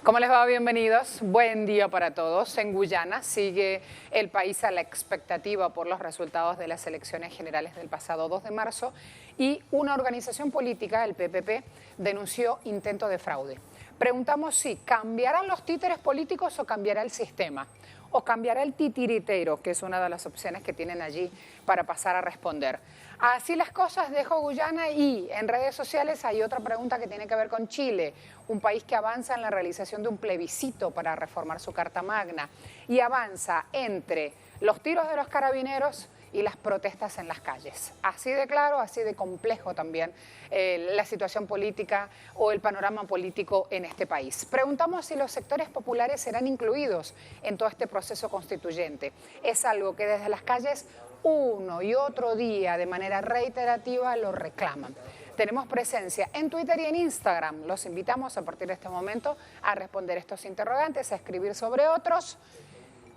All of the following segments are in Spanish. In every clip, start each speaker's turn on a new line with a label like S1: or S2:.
S1: ¿Cómo les va? Bienvenidos. Buen día para todos. En Guyana sigue el país a la expectativa por los resultados de las elecciones generales del pasado 2 de marzo y una organización política, el PPP, denunció intento de fraude. Preguntamos si cambiarán los títeres políticos o cambiará el sistema, o cambiará el titiritero, que es una de las opciones que tienen allí para pasar a responder. Así las cosas, dejo Guyana y en redes sociales hay otra pregunta que tiene que ver con Chile, un país que avanza en la realización de un plebiscito para reformar su Carta Magna y avanza entre los tiros de los carabineros y las protestas en las calles. Así de claro, así de complejo también la situación política o el panorama político en este país. Preguntamos si los sectores populares serán incluidos en todo este proceso constituyente. Es algo que desde las calles uno y otro día de manera reiterativa lo reclaman. Tenemos presencia en Twitter y en Instagram. Los invitamos a partir de este momento a responder estos interrogantes, a escribir sobre otros.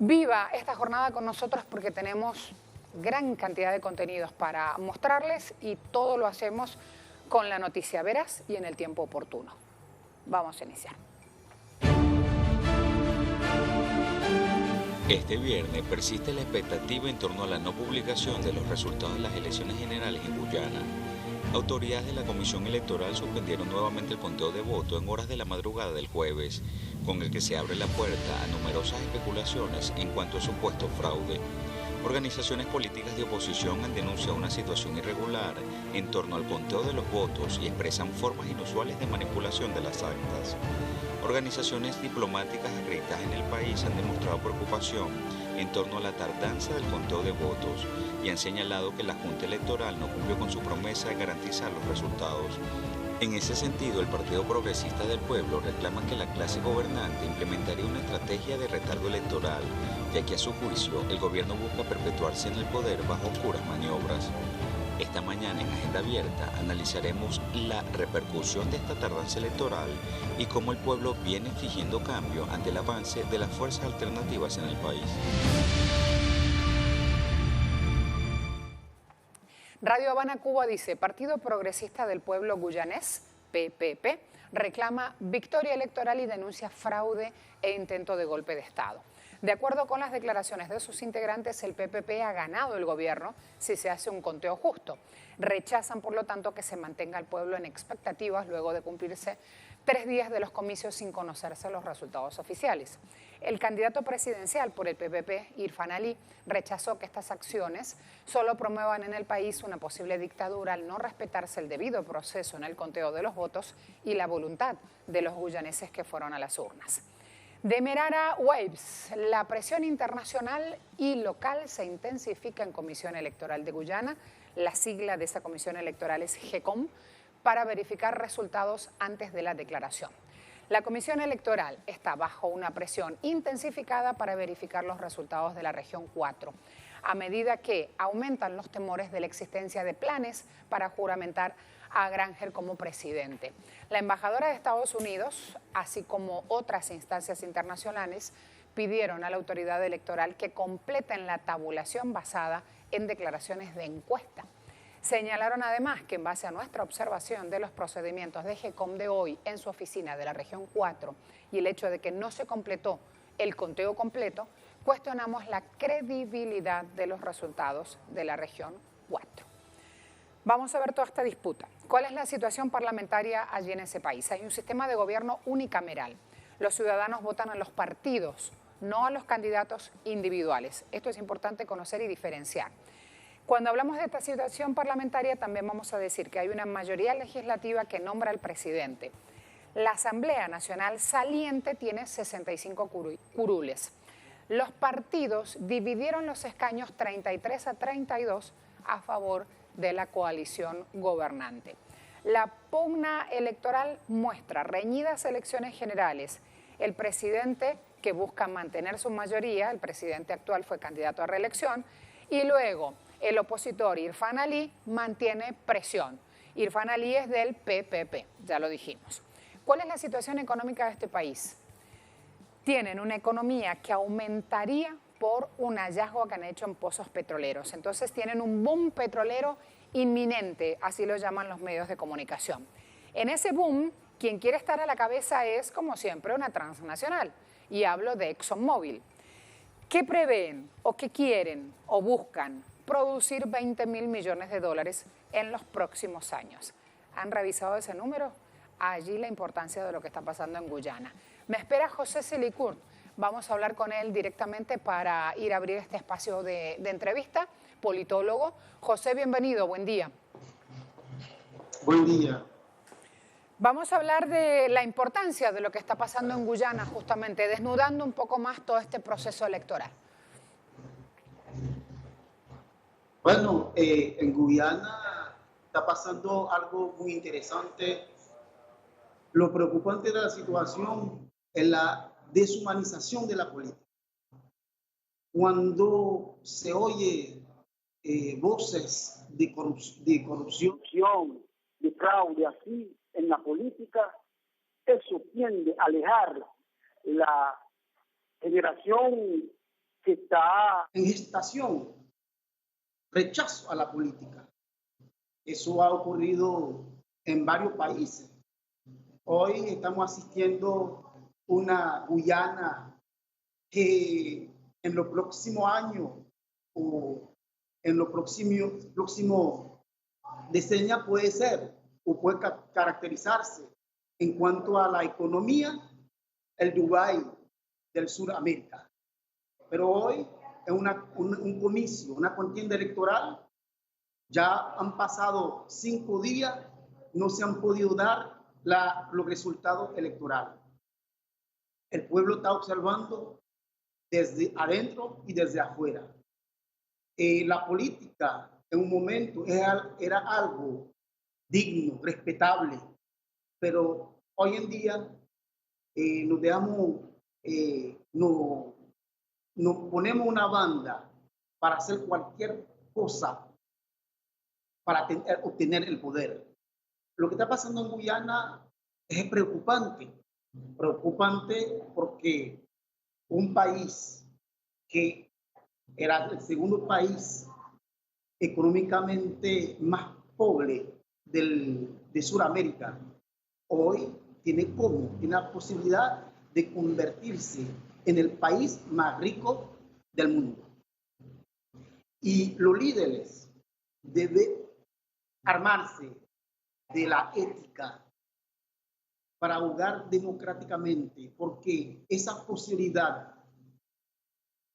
S1: Viva esta jornada con nosotros porque tenemos gran cantidad de contenidos para mostrarles y todo lo hacemos con la noticia veraz y en el tiempo oportuno. Vamos a iniciar.
S2: Este viernes persiste la expectativa en torno a la no publicación de los resultados de las elecciones generales en Guyana. Autoridades de la Comisión Electoral suspendieron nuevamente el conteo de votos en horas de la madrugada del jueves, con el que se abre la puerta a numerosas especulaciones en cuanto a supuesto fraude. Organizaciones políticas de oposición han denunciado una situación irregular en torno al conteo de los votos y expresan formas inusuales de manipulación de las actas. Organizaciones diplomáticas acreditadas en el país han demostrado preocupación en torno a la tardanza del conteo de votos y han señalado que la Junta Electoral no cumplió con su promesa de garantizar los resultados. En ese sentido, el Partido Progresista del Pueblo reclama que la clase gobernante implementaría una estrategia de retardo electoral, ya que a su juicio el gobierno busca perpetuarse en el poder bajo oscuras maniobras. Esta mañana en Agenda Abierta analizaremos la repercusión de esta tardanza electoral y cómo el pueblo viene exigiendo cambio ante el avance de las fuerzas alternativas en el país.
S1: Radio Habana, Cuba dice, Partido Progresista del Pueblo Guyanés, PPP, reclama victoria electoral y denuncia fraude e intento de golpe de Estado. De acuerdo con las declaraciones de sus integrantes, el PPP ha ganado el gobierno si se hace un conteo justo. Rechazan, por lo tanto, que se mantenga el pueblo en expectativas luego de cumplirse 3 días de los comicios sin conocerse los resultados oficiales. El candidato presidencial por el PPP, Irfan Ali, rechazó que estas acciones solo promuevan en el país una posible dictadura al no respetarse el debido proceso en el conteo de los votos y la voluntad de los guyaneses que fueron a las urnas. Demerara Waves, la presión internacional y local se intensifica en Comisión Electoral de Guyana. La sigla de esa comisión electoral es GECOM, para verificar resultados antes de la declaración. La Comisión Electoral está bajo una presión intensificada para verificar los resultados de la región 4, a medida que aumentan los temores de la existencia de planes para juramentar a Granger como presidente. La embajadora de Estados Unidos, así como otras instancias internacionales, pidieron a la autoridad electoral que completen la tabulación basada en declaraciones de encuesta. Señalaron además que en base a nuestra observación de los procedimientos de GECOM de hoy en su oficina de la región 4 y el hecho de que no se completó el conteo completo, cuestionamos la credibilidad de los resultados de la región 4. Vamos a ver toda esta disputa. ¿Cuál es la situación parlamentaria allí en ese país? Hay un sistema de gobierno unicameral. Los ciudadanos votan a los partidos, no a los candidatos individuales. Esto es importante conocer y diferenciar. Cuando hablamos de esta situación parlamentaria, también vamos a decir que hay una mayoría legislativa que nombra al presidente. La Asamblea Nacional saliente tiene 65 curules. Los partidos dividieron los escaños 33 a 32 a favor de la coalición gobernante. La pugna electoral muestra reñidas elecciones generales. El presidente, que busca mantener su mayoría, el presidente actual fue candidato a reelección, y luego el opositor Irfan Ali mantiene presión. Irfan Ali es del PPP, ya lo dijimos. ¿Cuál es la situación económica de este país? Tienen una economía que aumentaría por un hallazgo que han hecho en pozos petroleros. Entonces tienen un boom petrolero inminente, así lo llaman los medios de comunicación. En ese boom quien quiere estar a la cabeza es, como siempre, una transnacional. Y hablo de ExxonMobil. ¿Qué prevén o qué quieren o buscan? Producir 20.000 millones de dólares en los próximos años. ¿Han revisado ese número? Allí la importancia de lo que está pasando en Guyana. Me espera José Selicourt. Vamos a hablar con él directamente para ir a abrir este espacio de entrevista. Politólogo. José, bienvenido. Buen día.
S3: Buen día.
S1: Vamos a hablar de la importancia de lo que está pasando en Guyana, justamente, desnudando un poco más todo este proceso electoral.
S3: Bueno, en Guyana está pasando algo muy interesante. Lo preocupante de la situación es la deshumanización de la política. Cuando se oye voces de corrupción, de fraude así en la política, eso tiende a alejar la generación que está en gestación, rechazo a la política. Eso ha ocurrido en varios países. Hoy estamos asistiendo a una Guyana que en los próximos años o en los próximos decenios puede ser o puede caracterizarse en cuanto a la economía, el Dubái del Suramérica. Pero hoy es un comicio, una contienda electoral. Ya han pasado 5 días, no se han podido dar los resultados electorales. El pueblo está observando desde adentro y desde afuera. La política en un momento era algo digno, respetable, pero hoy en día nos ponemos una banda para hacer cualquier cosa para obtener el poder. Lo que está pasando en Guyana es preocupante porque un país que era el segundo país económicamente más pobre de Sudamérica, hoy tiene la posibilidad de convertirse en el país más rico del mundo. Y los líderes deben armarse de la ética para jugar democráticamente, porque esa posibilidad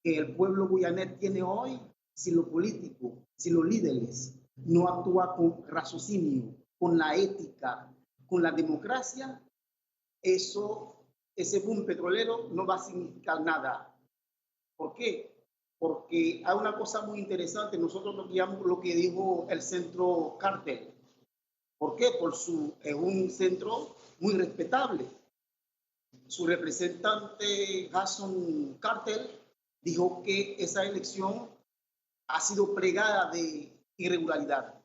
S3: que el pueblo guyanés tiene hoy, si los políticos, si los líderes no actúan con raciocinio, con la ética, con la democracia, ese boom petrolero no va a significar nada. ¿Por qué? Porque hay una cosa muy interesante, nosotros lo guiamos lo que dijo el centro Carter. ¿Por qué? Es un centro muy respetable. Su representante, Jason Carter, dijo que esa elección ha sido plagada de irregularidad.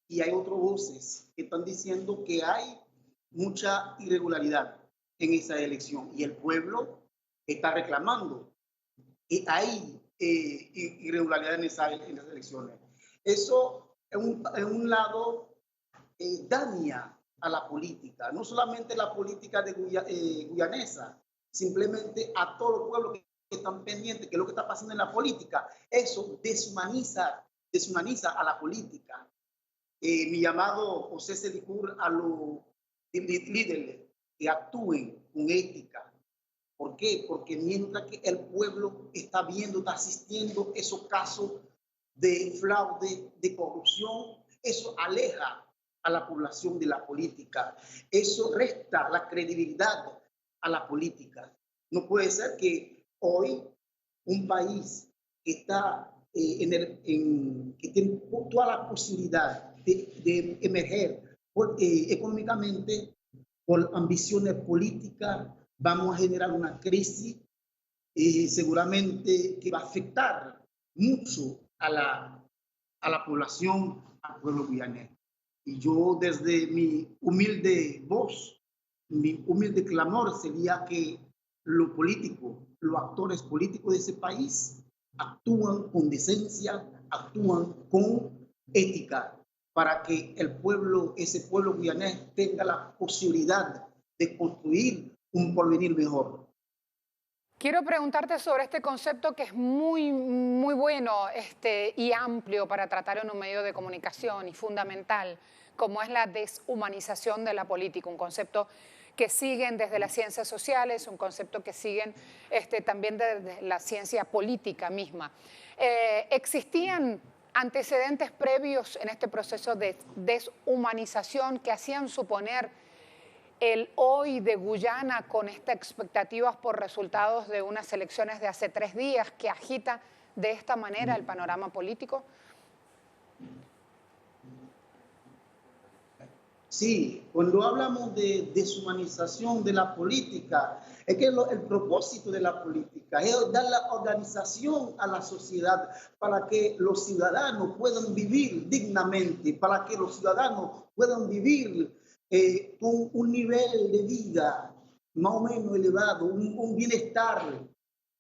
S3: Y hay otras voces que están diciendo que hay mucha irregularidad en esa elección. Y el pueblo está reclamando que hay irregularidad en esas elecciones. Eso, en un lado, daña a la política, no solamente la política guyanesa, simplemente a todos los pueblos que están pendientes, que es lo que está pasando en la política. Eso deshumaniza a la política. Mi llamado, José Selicourt, a los líderes que actúen con ética. ¿Por qué? Porque mientras que el pueblo está viendo, está asistiendo a esos casos de fraude, de corrupción, eso aleja a la población de la política. Eso resta la credibilidad a la política. No puede ser que hoy un país que está que tiene toda la posibilidad de emerger económicamente por ambiciones políticas, vamos a generar una crisis seguramente que va a afectar mucho a la población, al pueblo guyanés. Y yo desde mi humilde voz, mi humilde clamor sería que los políticos, los actores políticos de ese país actúan con decencia, actúan con ética para que ese pueblo guyanés tenga la posibilidad de construir un porvenir mejor.
S1: Quiero preguntarte sobre este concepto que es muy bueno y amplio para tratar en un medio de comunicación y fundamental, como es la deshumanización de la política, un concepto que siguen desde las ciencias sociales, un concepto que siguen también desde la ciencia política misma. ¿Existían antecedentes previos en este proceso de deshumanización que hacían suponer el hoy de Guyana con estas expectativas por resultados de unas elecciones de hace 3 días que agita de esta manera el panorama político?
S3: Sí, cuando hablamos de deshumanización de la política, es que el propósito de la política es dar la organización a la sociedad para que los ciudadanos puedan vivir dignamente, para que los ciudadanos puedan vivir con un nivel de vida más o menos elevado, un bienestar.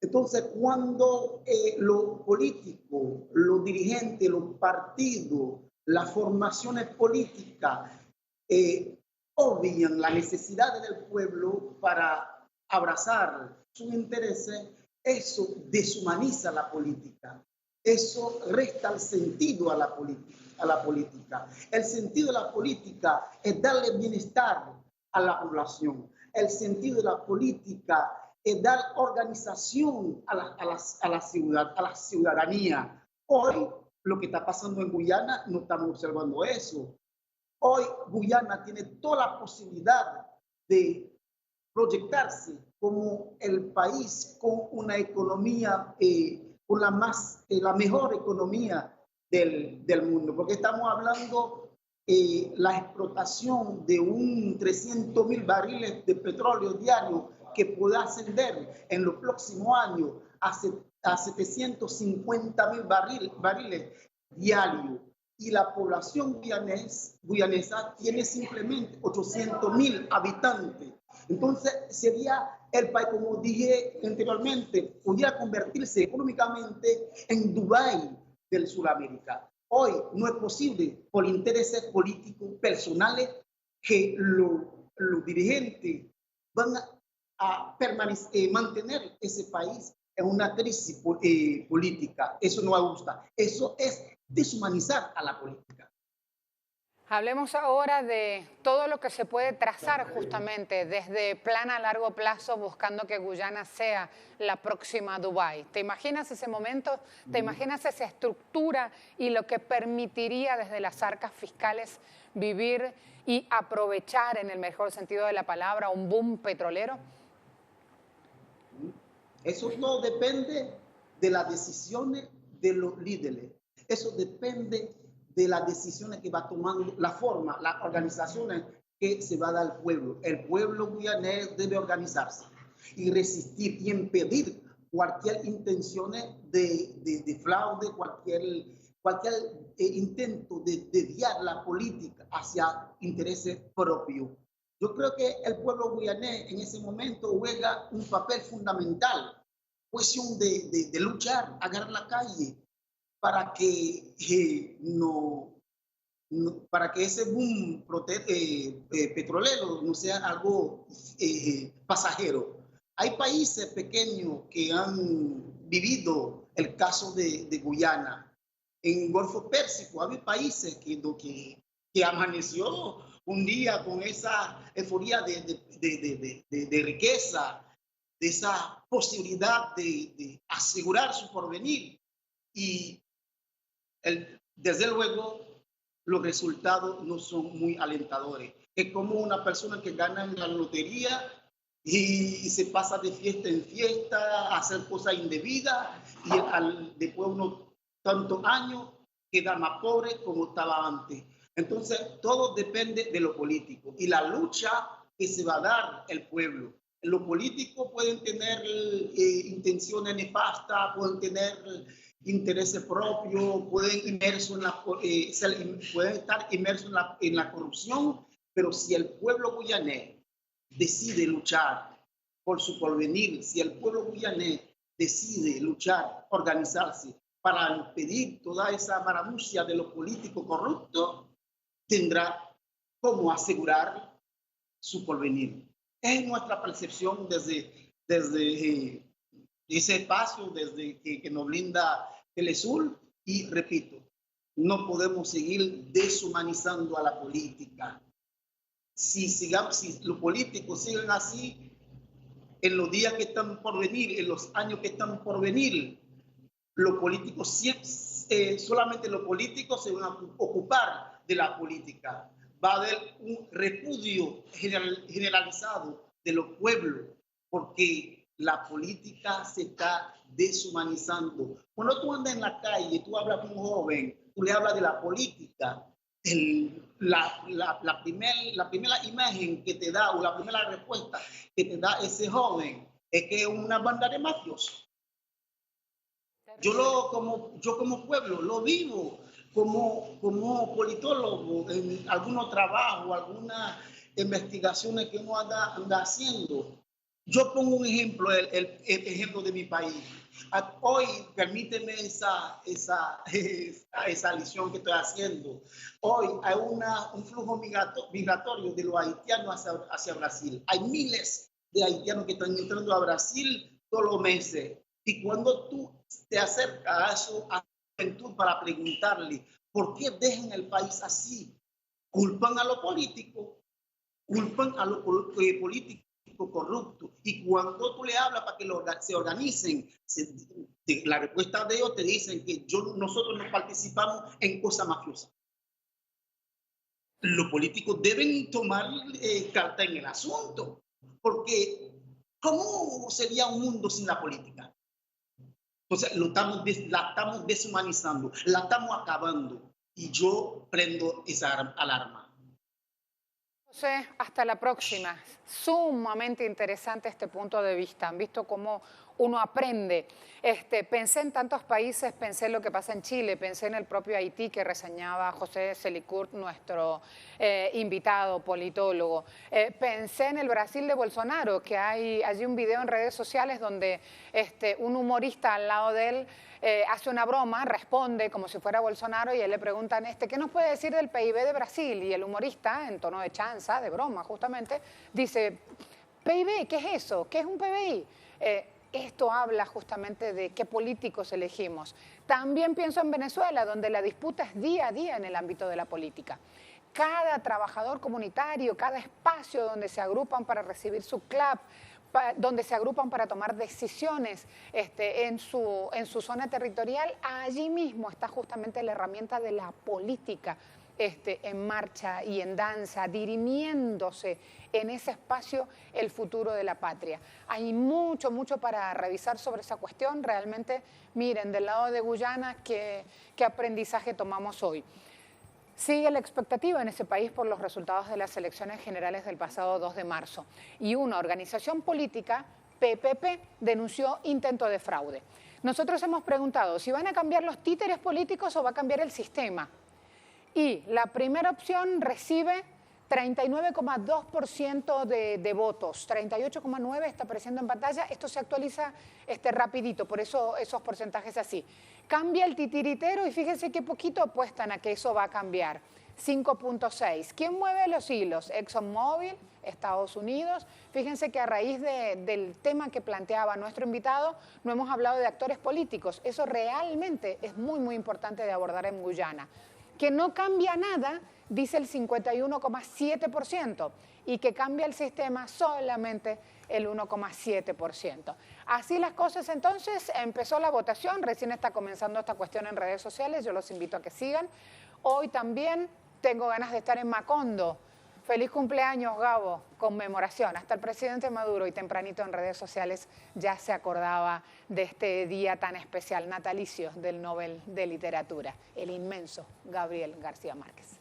S3: Entonces, cuando los políticos, los dirigentes, los partidos, las formaciones políticas obvian las necesidades del pueblo para abrazar sus intereses, eso deshumaniza la política. Eso resta el sentido a la política. El sentido de la política es darle bienestar a la población. El sentido de la política es dar organización a la ciudadanía. Hoy, lo que está pasando en Guyana, no estamos observando eso. Hoy, Guyana tiene toda la posibilidad de proyectarse como el país con una economía con la mejor economía del mundo, porque estamos hablando la explotación de 300,000 barriles de petróleo diario que pueda ascender en los próximos años a 750,000 barriles diarios. Y la población guyanesa tiene simplemente 800,000 habitantes. Entonces, sería el país, como dije anteriormente, pudiera convertirse económicamente en Dubái del Sudamérica. Hoy no es posible, por intereses políticos personales, que los dirigentes van a mantener ese país en una crisis política. Eso no me gusta. Eso es deshumanizar a la política.
S1: Hablemos ahora de todo lo que se puede trazar justamente desde plan a largo plazo buscando que Guyana sea la próxima Dubái. ¿Te imaginas ese momento? ¿Te imaginas esa estructura y lo que permitiría desde las arcas fiscales vivir y aprovechar en el mejor sentido de la palabra un boom petrolero?
S3: Eso no depende de las decisiones de los líderes. Eso depende de las decisiones que va tomando, la forma, las organizaciones que se va a dar al pueblo. El pueblo guyanés debe organizarse y resistir y impedir cualquier intención de fraude, cualquier intento de desviar la política hacia intereses propios. Yo creo que el pueblo guyanés en ese momento juega un papel fundamental, cuestión de luchar, agarrar la calle, para que para que ese boom petrolero no sea algo pasajero. Hay países pequeños que han vivido el caso de Guyana. En Golfo Pérsico hay países que amaneció un día con esa euforia de riqueza, de esa posibilidad de asegurar su porvenir. Y desde luego, los resultados no son muy alentadores. Es como una persona que gana en la lotería y se pasa de fiesta en fiesta a hacer cosas indebidas y después de unos tantos años queda más pobre como estaba antes. Entonces, todo depende de lo político y la lucha que se va a dar el pueblo. Los políticos pueden tener intenciones nefastas, pueden tener intereses propios, pueden estar inmersos en la corrupción, pero si el pueblo guyanés decide luchar por su porvenir, si el pueblo guyanés decide luchar, organizarse para impedir toda esa maravillosa de los políticos corruptos, tendrá cómo asegurar su porvenir. Es nuestra percepción desde ese espacio, desde que nos brinda Telesur, y repito, no podemos seguir deshumanizando a la política. Si los políticos siguen así, en los días que están por venir, en los años que están por venir, los políticos solamente los políticos se van a ocupar de la política. Va a haber un repudio generalizado de los pueblos, porque la política se está deshumanizando. Cuando tú andas en la calle, tú hablas con un joven, tú le hablas de la política, la primera imagen que te da, o la primera respuesta que te da ese joven, es que es una banda de mafiosos. Yo como pueblo lo vivo como politólogo en algunos trabajos, algunas investigaciones que uno anda haciendo. Yo pongo un ejemplo, el ejemplo de mi país. Hoy, permíteme esa lección que estoy haciendo. Hoy hay un flujo migratorio de los haitianos hacia Brasil. Hay miles de haitianos que están entrando a Brasil todos los meses. Y cuando tú te acercas a la juventud para preguntarle por qué dejan el país así, culpan a los políticos, culpan a los políticos corruptos. Y cuando tú le hablas para que se organicen, la respuesta de ellos te dicen que nosotros no participamos en cosas mafiosas. Los políticos deben tomar carta en el asunto, porque ¿cómo sería un mundo sin la política? Entonces la estamos deshumanizando, la estamos acabando, y yo prendo esa alarma.
S1: José, hasta la próxima. Sumamente interesante este punto de vista. Han visto cómo uno aprende. Pensé en tantos países, pensé en lo que pasa en Chile, pensé en el propio Haití que reseñaba José Selicourt, nuestro invitado politólogo. Pensé en el Brasil de Bolsonaro, que hay allí un video en redes sociales donde un humorista al lado de él hace una broma, responde como si fuera Bolsonaro, y él le preguntan, ¿qué nos puede decir del PIB de Brasil? Y el humorista, en tono de chanza, de broma justamente, dice, ¿PIB? ¿Qué es eso? ¿Qué es un PBI? Esto habla justamente de qué políticos elegimos. También pienso en Venezuela, donde la disputa es día a día en el ámbito de la política. Cada trabajador comunitario, cada espacio donde se agrupan para recibir su CLAP, donde se agrupan para tomar decisiones en su zona territorial, allí mismo está justamente la herramienta de la política en marcha y en danza, dirimiéndose en ese espacio el futuro de la patria. Hay mucho para revisar sobre esa cuestión. Realmente, miren, del lado de Guyana, ¿qué aprendizaje tomamos hoy? Sigue la expectativa en ese país por los resultados de las elecciones generales del pasado 2 de marzo. Y una organización política, PPP, denunció intento de fraude. Nosotros hemos preguntado si van a cambiar los títeres políticos o va a cambiar el sistema. Y la primera opción recibe 39,2% de votos, 38,9% está apareciendo en pantalla. Esto se actualiza rapidito, por eso esos porcentajes así. Cambia el titiritero y fíjense qué poquito apuestan a que eso va a cambiar. 5,6%. ¿Quién mueve los hilos? ExxonMobil, Estados Unidos. Fíjense que a raíz del tema que planteaba nuestro invitado, no hemos hablado de actores políticos. Eso realmente es muy importante de abordar en Guyana. Que no cambia nada, dice el 51,7%, y que cambia el sistema solamente el 1,7%. Así las cosas, entonces, empezó la votación, recién está comenzando esta cuestión en redes sociales, yo los invito a que sigan. Hoy también tengo ganas de estar en Macondo. Feliz cumpleaños, Gabo, conmemoración. Hasta el presidente Maduro, y tempranito en redes sociales ya se acordaba de este día tan especial, natalicio del Nobel de Literatura, el inmenso Gabriel García Márquez.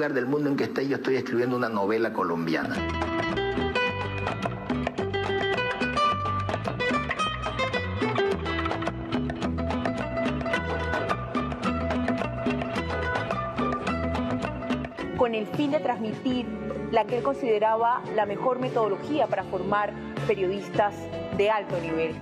S4: lugar del mundo en que esté, yo estoy escribiendo una novela colombiana.
S5: Con el fin de transmitir la que él consideraba la mejor metodología para formar periodistas de alto nivel.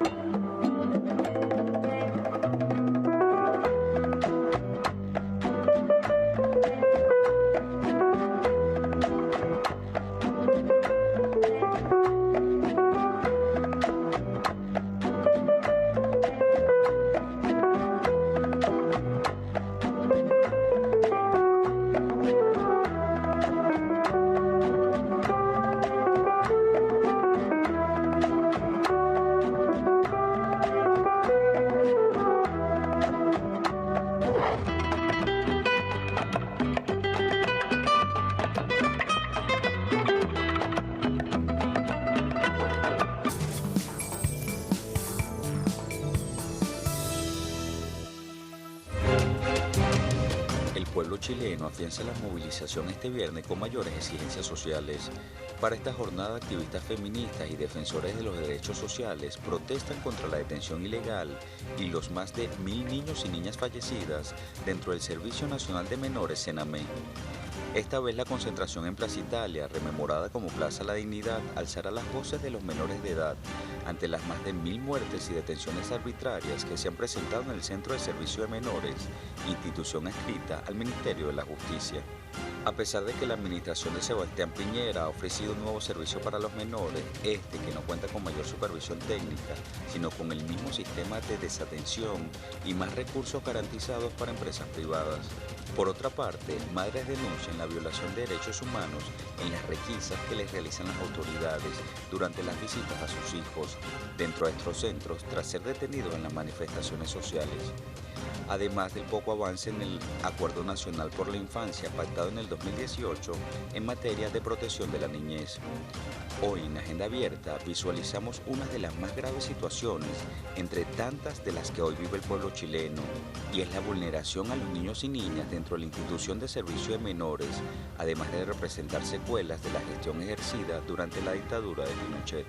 S2: El pueblo chileno afianza la movilización este viernes con mayores exigencias sociales. Para esta jornada, activistas feministas y defensores de los derechos sociales protestan contra la detención ilegal y los más de 1000 niños y niñas fallecidas dentro del Servicio Nacional de Menores, SENAME. Esta vez la concentración en Plaza Italia, rememorada como Plaza La Dignidad, alzará las voces de los menores de edad ante las más de 1000 muertes y detenciones arbitrarias que se han presentado en el Centro de Servicio de Menores, institución adscrita al Ministerio de la Justicia. A pesar de que la administración de Sebastián Piñera ha ofrecido un nuevo servicio para los menores, que no cuenta con mayor supervisión técnica, sino con el mismo sistema de desatención y más recursos garantizados para empresas privadas. Por otra parte, madres denuncian la violación de derechos humanos en las requisas que les realizan las autoridades durante las visitas a sus hijos dentro de estos centros tras ser detenidos en las manifestaciones sociales. Además del poco avance en el Acuerdo Nacional por la Infancia pactado en el 2018 en materia de protección de la niñez. Hoy en Agenda Abierta visualizamos una de las más graves situaciones entre tantas de las que hoy vive el pueblo chileno, y es la vulneración a los niños y niñas dentro de la institución de servicio de menores, además de representar secuelas de la gestión ejercida durante la dictadura de Pinochet.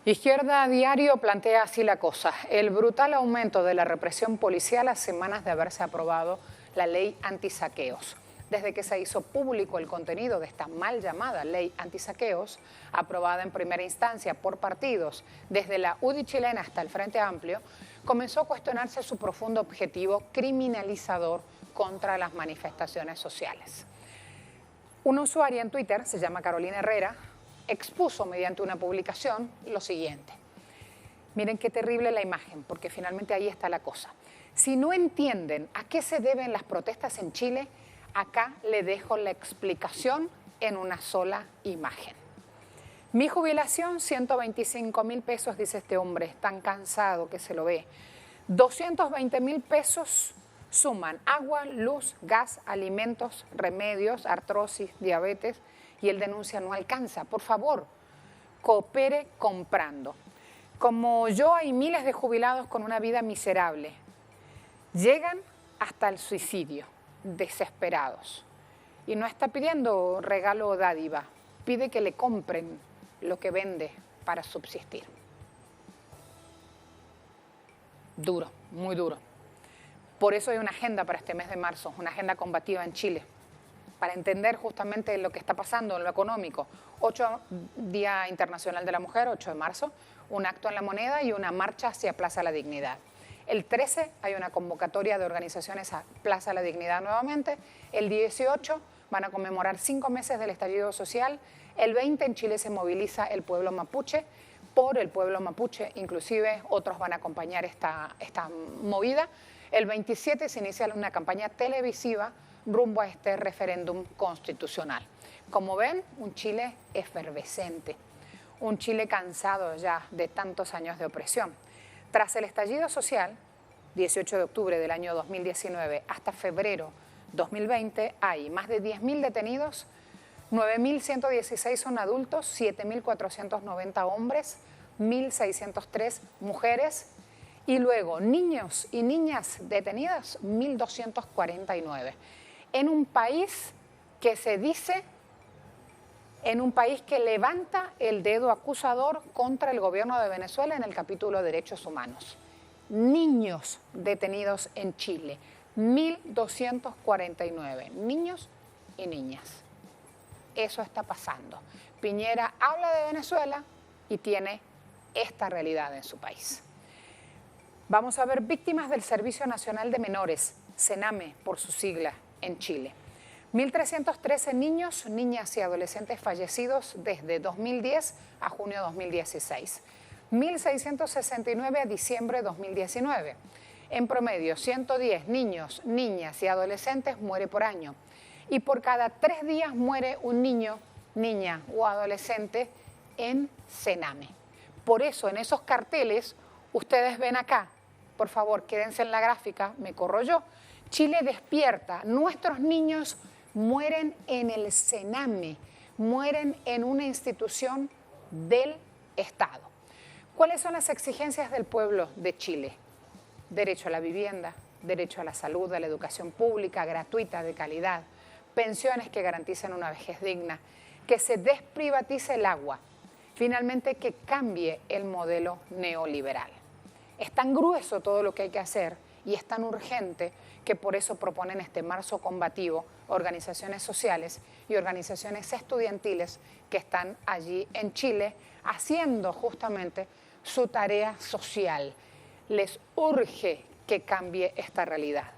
S1: Izquierda Diario plantea así la cosa: el brutal aumento de la represión policial a semanas de haberse aprobado la ley antisaqueos. Desde que se hizo público el contenido de esta mal llamada ley antisaqueos, aprobada en primera instancia por partidos desde la UDI chilena hasta el Frente Amplio, comenzó a cuestionarse su profundo objetivo criminalizador contra las manifestaciones sociales. Una usuaria en Twitter, se llama Carolina Herrera, expuso mediante una publicación lo siguiente. Miren qué terrible la imagen, porque finalmente ahí está la cosa. Si no entienden a qué se deben las protestas en Chile, acá le dejo la explicación en una sola imagen. Mi jubilación, 125.000 pesos, dice este hombre, tan cansado que se lo ve. 220.000 pesos suman agua, luz, gas, alimentos, remedios, artrosis, diabetes, y él denuncia no alcanza. Por favor, coopere comprando. Como yo, hay miles de jubilados con una vida miserable. Llegan hasta el suicidio, desesperados. Y no está pidiendo regalo o dádiva, pide que le compren lo que vende para subsistir. Duro, muy duro. Por eso hay una agenda para este mes de marzo, una agenda combativa en Chile, para entender justamente lo que está pasando en lo económico. 8, Día Internacional de la Mujer, 8 de marzo, un acto en La Moneda y una marcha hacia Plaza La Dignidad. El 13 hay una convocatoria de organizaciones a Plaza La Dignidad nuevamente. El 18 van a conmemorar 5 meses del estallido social. El 20 en Chile se moviliza el pueblo mapuche, por el pueblo mapuche, inclusive otros van a acompañar esta movida. El 27 se inicia una campaña televisiva rumbo a este referéndum constitucional. Como ven, un Chile efervescente, un Chile cansado ya de tantos años de opresión. Tras el estallido social, 18 de octubre del año 2019 hasta febrero 2020, hay más de 10.000 detenidos, 9.116 son adultos, 7.490 hombres, 1.603 mujeres Y luego niños y niñas detenidas, 1.249. En un país que se dice, en un país que levanta el dedo acusador contra el gobierno de Venezuela en el capítulo de Derechos Humanos. Niños detenidos en Chile, 1.249, niños y niñas. Eso está pasando. Piñera habla de Venezuela y tiene esta realidad en su país. Vamos a ver víctimas del Servicio Nacional de Menores, CENAME por su sigla, en Chile. 1.313 niños, niñas y adolescentes fallecidos desde 2010 a junio de 2016. 1.669 a diciembre de 2019. En promedio, 110 niños, niñas y adolescentes muere por año. Y por cada 3 días muere un niño, niña o adolescente en CENAME. Por eso, en esos carteles, ustedes ven acá, por favor, quédense en la gráfica, me corro yo. Chile despierta, nuestros niños mueren en el CENAME, mueren en una institución del Estado. ¿Cuáles son las exigencias del pueblo de Chile? Derecho a la vivienda, derecho a la salud, a la educación pública, gratuita, de calidad, pensiones que garanticen una vejez digna, que se desprivatice el agua, finalmente que cambie el modelo neoliberal. Es tan grueso todo lo que hay que hacer y es tan urgente que por eso proponen este marzo combativo organizaciones sociales y organizaciones estudiantiles que están allí en Chile haciendo justamente su tarea social. Les urge que cambie esta realidad.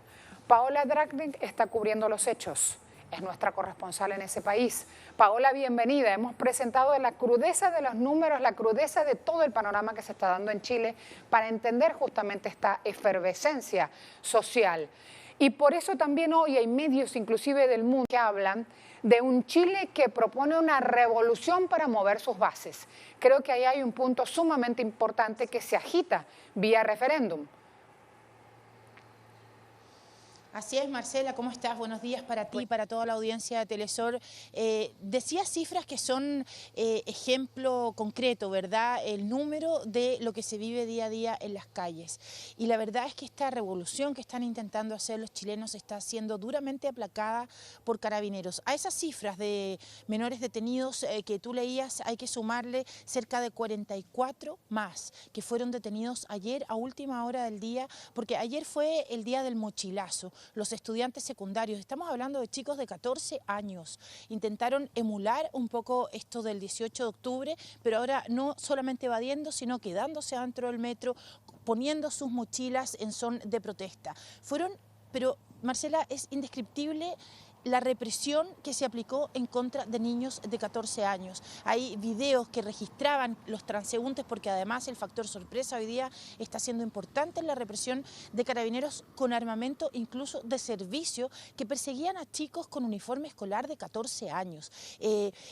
S1: Paola Dragnik está cubriendo los hechos. Es nuestra corresponsal en ese país. Paola, bienvenida. Hemos presentado la crudeza de los números, la crudeza de todo el panorama que se está dando en Chile para entender justamente esta efervescencia social. Y por eso también hoy hay medios inclusive del mundo que hablan de un Chile que propone una revolución para mover sus bases. Creo que ahí hay un punto sumamente importante que se agita vía referéndum.
S6: Así es, Marcela, ¿cómo estás? Buenos días para ti y para toda la audiencia de Telesur. Decías cifras que son ejemplo concreto, ¿verdad? El número de lo que se vive día a día en las calles. Y la verdad es que esta revolución que están intentando hacer los chilenos está siendo duramente aplacada por Carabineros. A esas cifras de menores detenidos que tú leías hay que sumarle cerca de 44 más que fueron detenidos ayer a última hora del día, porque ayer fue el día del mochilazo. Los estudiantes secundarios, estamos hablando de chicos de 14 años, intentaron emular un poco esto del 18 de octubre, pero ahora no solamente evadiendo, sino quedándose dentro del metro, poniendo sus mochilas en son de protesta. Pero Marcela, es indescriptible la represión que se aplicó en contra de niños de 14 años. Hay videos que registraban los transeúntes porque además el factor sorpresa hoy día está siendo importante en la represión de Carabineros con armamento incluso de servicio que perseguían a chicos con uniforme escolar de 14 años.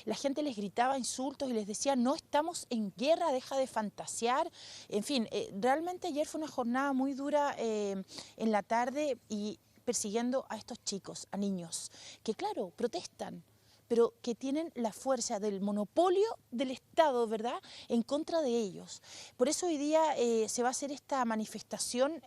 S6: La gente les gritaba insultos y les decía no estamos en guerra, deja de fantasear. En fin, realmente ayer fue una jornada muy dura en la tarde y persiguiendo a estos chicos, a niños, que claro, protestan, pero que tienen la fuerza del monopolio del Estado, ¿verdad?, en contra de ellos. Por eso hoy día se va a hacer esta manifestación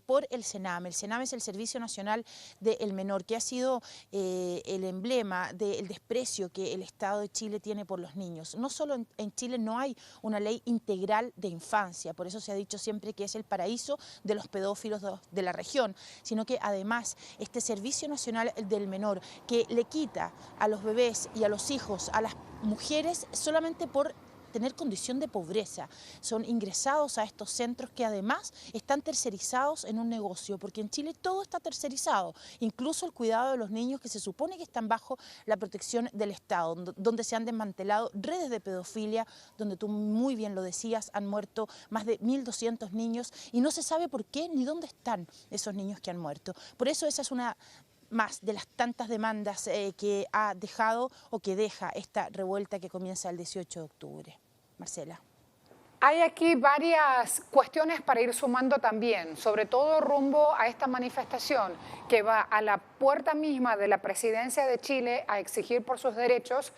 S6: por el CENAME. El CENAME es el Servicio Nacional del Menor, que ha sido el emblema del desprecio que el Estado de Chile tiene por los niños. No solo en Chile no hay una ley integral de infancia, por eso se ha dicho siempre que es el paraíso de los pedófilos de la región, sino que además este Servicio Nacional del Menor, que le quita a los bebés y a los hijos, a las mujeres, solamente por tener condición de pobreza. Son ingresados a estos centros que además están tercerizados en un negocio, porque en Chile todo está tercerizado, incluso el cuidado de los niños que se supone que están bajo la protección del Estado, donde se han desmantelado redes de pedofilia, donde tú muy bien lo decías, han muerto más de 1.200 niños y no se sabe por qué ni dónde están esos niños que han muerto. Por eso esa es una más de las tantas demandas que ha dejado o que deja esta revuelta que comienza el 18 de octubre. Marcela.
S1: Hay aquí varias cuestiones para ir sumando también, sobre todo rumbo a esta manifestación que va a la puerta misma de la presidencia de Chile a exigir por sus derechos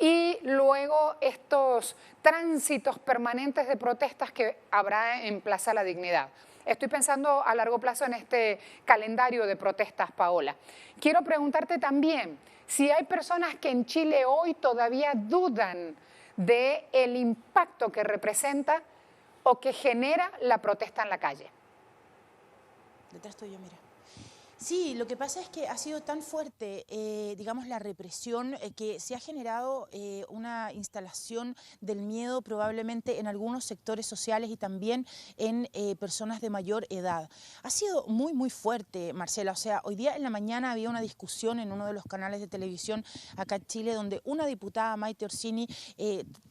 S1: y luego estos tránsitos permanentes de protestas que habrá en Plaza La Dignidad. Estoy pensando a largo plazo en este calendario de protestas, Paola. Quiero preguntarte también si hay personas que en Chile hoy todavía dudan del impacto que representa o que genera la protesta en la calle.
S6: Detrás tuyo, mira. Sí, lo que pasa es que ha sido tan fuerte, digamos, la represión que se ha generado una instalación del miedo probablemente en algunos sectores sociales y también en personas de mayor edad. Ha sido muy, muy fuerte, Marcela. O sea, hoy día en la mañana había una discusión en uno de los canales de televisión acá en Chile donde una diputada, Maite Orsini,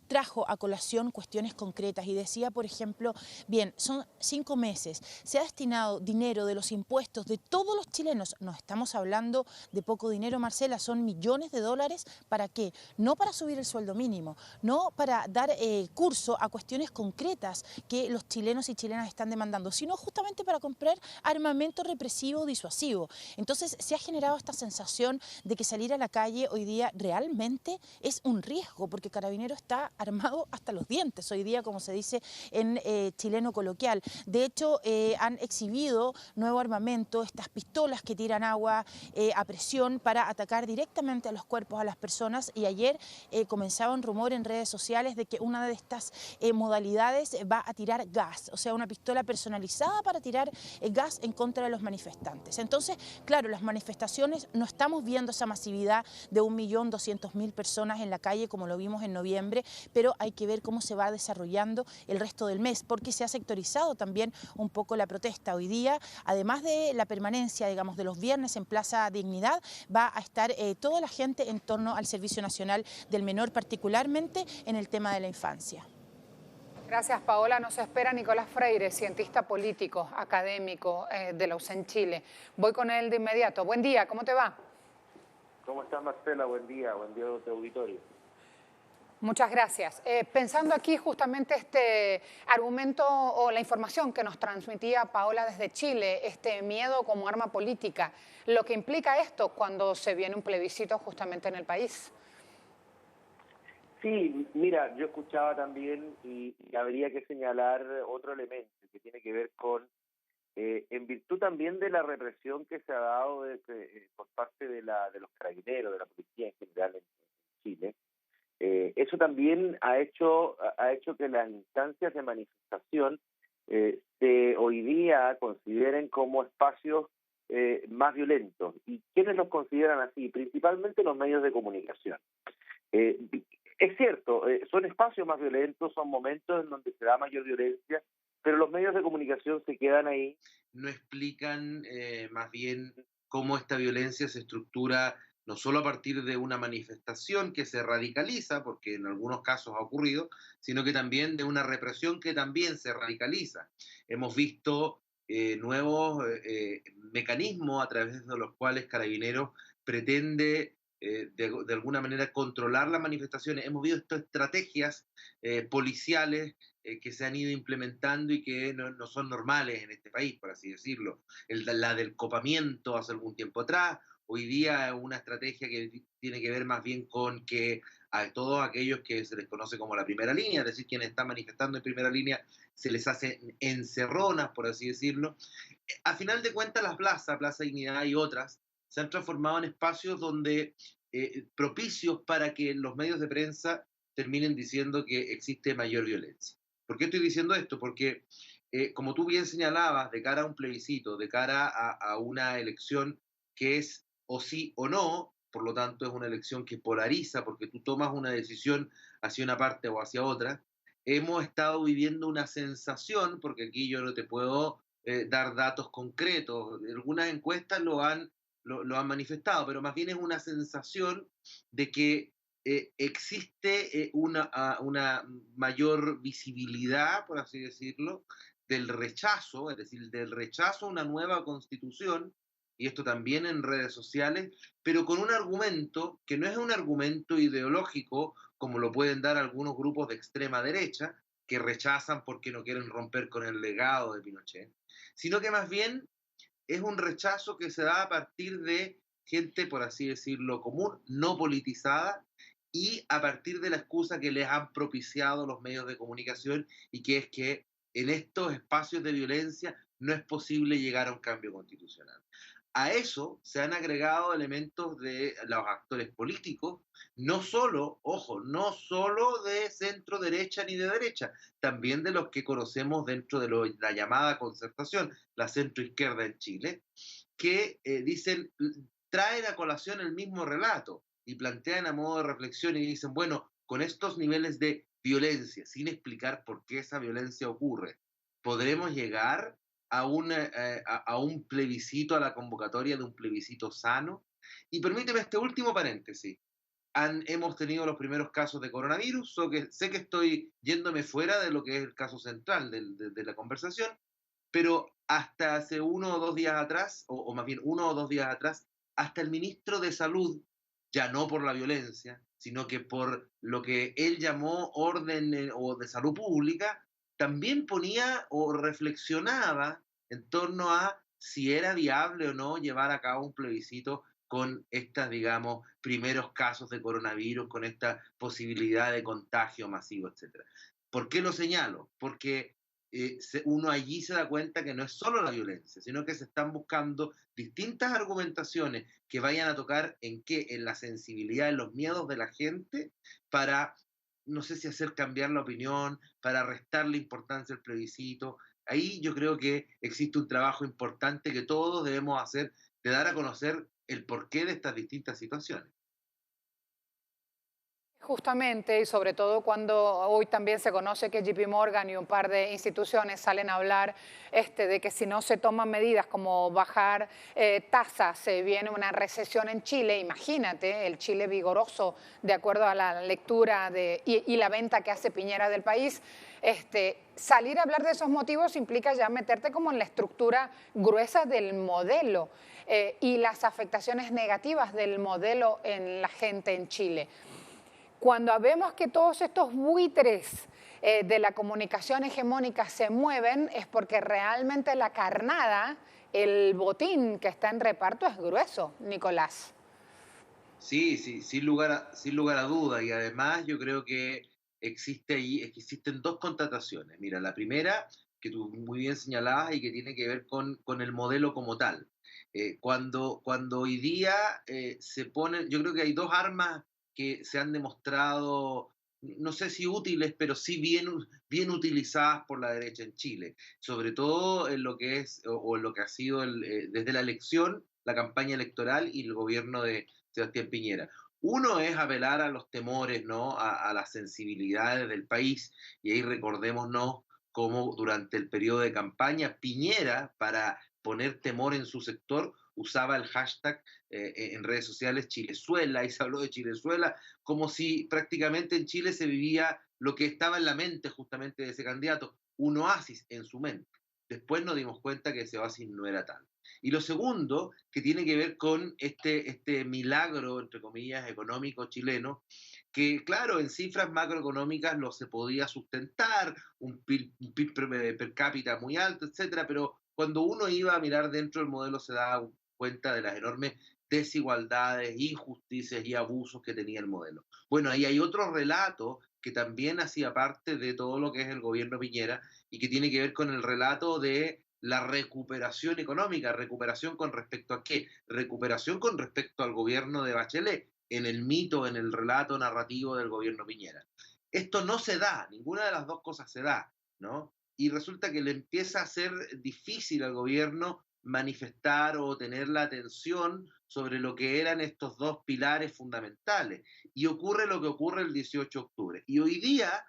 S6: trajo a colación cuestiones concretas y decía, por ejemplo, bien, son 5 meses, se ha destinado dinero de los impuestos de todos los chilenos, no estamos hablando de poco dinero, Marcela, son millones de dólares, ¿para qué? No para subir el sueldo mínimo, no para dar curso a cuestiones concretas que los chilenos y chilenas están demandando, sino justamente para comprar armamento represivo disuasivo. Entonces se ha generado esta sensación de que salir a la calle hoy día realmente es un riesgo, porque Carabinero está armado hasta los dientes hoy día, como se dice en chileno coloquial. De hecho, han exhibido nuevo armamento, estas pistolas que tiran agua a presión para atacar directamente a los cuerpos, a las personas, y ayer comenzaba un rumor en redes sociales de que una de estas modalidades va a tirar gas, o sea, una pistola personalizada para tirar gas en contra de los manifestantes. Entonces, claro, las manifestaciones, no estamos viendo esa masividad de 1.200.000 personas en la calle como lo vimos en noviembre, pero hay que ver cómo se va desarrollando el resto del mes, porque se ha sectorizado también un poco la protesta. Hoy día, además de la permanencia, digamos, de los viernes en Plaza Dignidad, va a estar toda la gente en torno al Servicio Nacional del Menor, particularmente en el tema de la infancia.
S1: Gracias, Paola. Nos espera Nicolás Freire, cientista político, académico de la UCEN Chile. Voy con él de inmediato. Buen día, ¿cómo te va?
S7: ¿Cómo estás, Marcela? Buen día a tu auditorio.
S1: Muchas gracias. Pensando aquí justamente este argumento o la información que nos transmitía Paola desde Chile, este miedo como arma política, lo que implica esto cuando se viene un plebiscito justamente en el país.
S7: Sí, mira, yo escuchaba también y habría que señalar otro elemento que tiene que ver con, en virtud también de la represión que se ha dado por parte de los carabineros, de la policía en general en Chile. Eso también ha hecho que las instancias de manifestación hoy día consideren como espacios más violentos. ¿Y quiénes los consideran así? Principalmente los medios de comunicación. Es cierto, son espacios más violentos, son momentos en donde se da mayor violencia, pero los medios de comunicación se quedan ahí.
S8: No explican más bien cómo esta violencia se estructura no solo a partir de una manifestación que se radicaliza, porque en algunos casos ha ocurrido, sino que también de una represión que también se radicaliza. Hemos visto nuevos mecanismos a través de los cuales Carabineros pretende de alguna manera controlar las manifestaciones. Hemos visto estrategias policiales que se han ido implementando y que no son normales en este país, por así decirlo. La del copamiento hace algún tiempo atrás. Hoy día es una estrategia que tiene que ver más bien con que a todos aquellos que se les conoce como la primera línea, es decir, quienes están manifestando en primera línea, se les hace encerronas, por así decirlo. A final de cuentas, Plaza Dignidad y otras, se han transformado en espacios donde propicios para que los medios de prensa terminen diciendo que existe mayor violencia. ¿Por qué estoy diciendo esto? Porque, como tú bien señalabas, de cara a un plebiscito, de cara a una elección que es o sí o no, por lo tanto es una elección que polariza porque tú tomas una decisión hacia una parte o hacia otra, hemos estado viviendo una sensación, porque aquí yo no te puedo dar datos concretos, algunas encuestas lo han manifestado, pero más bien es una sensación de que existe una mayor visibilidad, por así decirlo, del rechazo, es decir, del rechazo a una nueva constitución, y esto también en redes sociales, pero con un argumento que no es un argumento ideológico, como lo pueden dar algunos grupos de extrema derecha, que rechazan porque no quieren romper con el legado de Pinochet, sino que más bien es un rechazo que se da a partir de gente, por así decirlo, común, no politizada, y a partir de la excusa que les han propiciado los medios de comunicación, y que es que en estos espacios de violencia no es posible llegar a un cambio constitucional. A eso se han agregado elementos de los actores políticos, no solo, ojo, no solo de centro derecha ni de derecha, también de los que conocemos dentro de la llamada concertación, la centro izquierda en Chile, que dicen, traen a colación el mismo relato y plantean a modo de reflexión y dicen, bueno, con estos niveles de violencia, sin explicar por qué esa violencia ocurre, ¿podremos llegar a un plebiscito, a la convocatoria de un plebiscito sano? Y permíteme este último paréntesis. Hemos tenido los primeros casos de coronavirus, sé que estoy yéndome fuera de lo que es el caso central de la conversación, pero hasta hace 1 o 2 días atrás, o más bien 1 o 2 días atrás, hasta el ministro de Salud, ya no por la violencia, sino que por lo que él llamó orden o de salud pública, también ponía o reflexionaba en torno a si era viable o no llevar a cabo un plebiscito con estas, digamos, primeros casos de coronavirus, con esta posibilidad de contagio masivo, etc. ¿Por qué lo señalo? Porque uno allí se da cuenta que no es solo la violencia, sino que se están buscando distintas argumentaciones que vayan a tocar en qué, en la sensibilidad, en los miedos de la gente, para, no sé si hacer cambiar la opinión, para restarle importancia al plebiscito. Ahí yo creo que existe un trabajo importante que todos debemos hacer, de dar a conocer el porqué de estas distintas situaciones.
S1: Justamente, y sobre todo cuando hoy también se conoce que JP Morgan y un par de instituciones salen a hablar de que si no se toman medidas como bajar tasas, se viene una recesión en Chile. Imagínate, el Chile vigoroso, de acuerdo a la lectura y la venta que hace Piñera del país. Salir a hablar de esos motivos implica ya meterte como en la estructura gruesa del modelo y las afectaciones negativas del modelo en la gente en Chile. Cuando vemos que todos estos buitres de la comunicación hegemónica se mueven, es porque realmente la carnada, el botín que está en reparto es grueso, Nicolás.
S8: Sí, sí, sin lugar a duda. Y además yo creo que existen dos contrataciones. Mira, la primera, que tú muy bien señalabas y que tiene que ver con el modelo como tal. Cuando hoy día se ponen, yo creo que hay dos armas que se han demostrado, no sé si útiles, pero sí bien utilizadas por la derecha en Chile, sobre todo en lo que es o en lo que ha sido desde la elección, la campaña electoral y el gobierno de Sebastián Piñera. Uno es apelar a los temores, ¿no? A las sensibilidades del país, y ahí recordémonos cómo durante el periodo de campaña Piñera, para poner temor en su sector, usaba el hashtag en redes sociales Chilezuela, y se habló de Chilezuela, como si prácticamente en Chile se vivía lo que estaba en la mente justamente de ese candidato, un oasis en su mente. Después nos dimos cuenta que ese oasis no era tal. Y lo segundo, que tiene que ver con este milagro, entre comillas, económico chileno, que claro, en cifras macroeconómicas lo se podía sustentar, un PIB per cápita muy alto, etcétera, pero cuando uno iba a mirar dentro del modelo se daba cuenta de las enormes desigualdades, injusticias y abusos que tenía el modelo. Bueno, ahí hay otro relato que también hacía parte de todo lo que es el gobierno Piñera y que tiene que ver con el relato de la recuperación económica. ¿Recuperación con respecto a qué? Recuperación con respecto al gobierno de Bachelet, en el mito, en el relato narrativo del gobierno Piñera. Esto no se da, ninguna de las dos cosas se da, ¿no? Y resulta que le empieza a ser difícil al gobierno manifestar o tener la atención sobre lo que eran estos dos pilares fundamentales. Y ocurre lo que ocurre el 18 de octubre. Y hoy día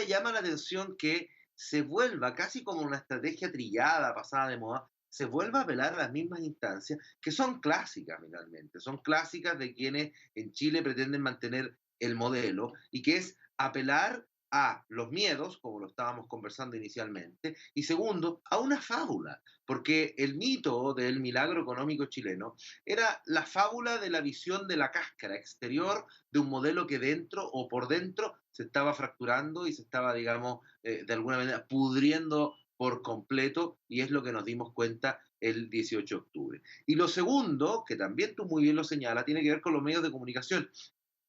S8: llama la atención que se vuelva casi como una estrategia trillada, pasada de moda, se vuelva a apelar a las mismas instancias que son clásicas finalmente, son clásicas de quienes en Chile pretenden mantener el modelo y que es apelar a los miedos, como lo estábamos conversando inicialmente, y segundo, a una fábula, porque el mito del milagro económico chileno era la fábula de la visión de la cáscara exterior de un modelo que dentro o por dentro se estaba fracturando y se estaba, digamos, de alguna manera pudriendo por completo, y es lo que nos dimos cuenta el 18 de octubre. Y lo segundo, que también tú muy bien lo señalas, tiene que ver con los medios de comunicación.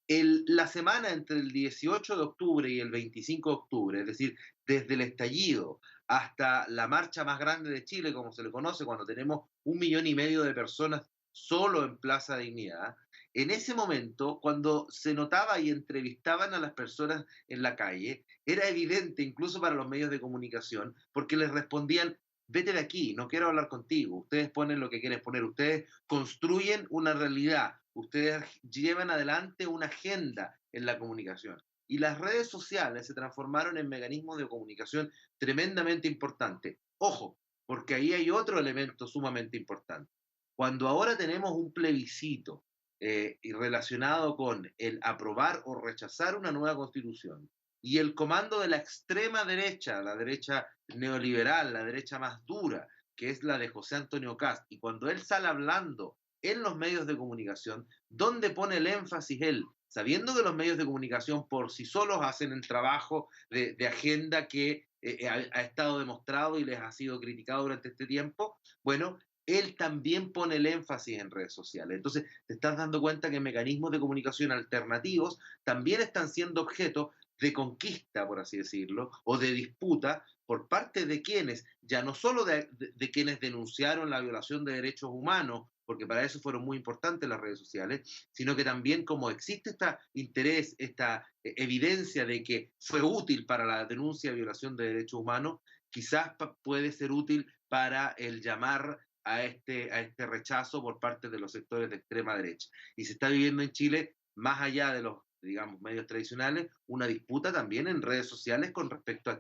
S8: La semana entre el 18 de octubre y el 25 de octubre, es decir, desde el estallido hasta la marcha más grande de Chile, como se le conoce, cuando tenemos 1,5 millones de personas solo en Plaza Dignidad, en ese momento, cuando se notaba y entrevistaban a las personas en la calle, era evidente, incluso para los medios de comunicación, porque les respondían: vete de aquí, no quiero hablar contigo, ustedes ponen lo que quieren poner, ustedes construyen una realidad, ustedes llevan adelante una agenda en la comunicación. Y las redes sociales se transformaron en mecanismos de comunicación tremendamente importantes. Ojo, porque ahí hay otro elemento sumamente importante. Cuando ahora tenemos un plebiscito y relacionado con el aprobar o rechazar una nueva constitución, y el comando de la extrema derecha, la derecha neoliberal, la derecha más dura, que es la de José Antonio Kast, y cuando él sale hablando en los medios de comunicación, ¿dónde pone el énfasis él? Sabiendo que los medios de comunicación por sí solos hacen el trabajo de agenda que ha estado demostrado y les ha sido criticado durante este tiempo, bueno, él también pone el énfasis en redes sociales. Entonces, te estás dando cuenta que mecanismos de comunicación alternativos también están siendo objeto de conquista, por así decirlo, o de disputa por parte de quienes, ya no solo de quienes denunciaron la violación de derechos humanos, porque para eso fueron muy importantes las redes sociales, sino que también como existe este interés, esta evidencia de que fue útil para la denuncia de violación de derechos humanos, quizás puede ser útil para el llamar a este rechazo por parte de los sectores de extrema derecha. Y se está viviendo en Chile, más allá de los, digamos, medios tradicionales, una disputa también en redes sociales con respecto a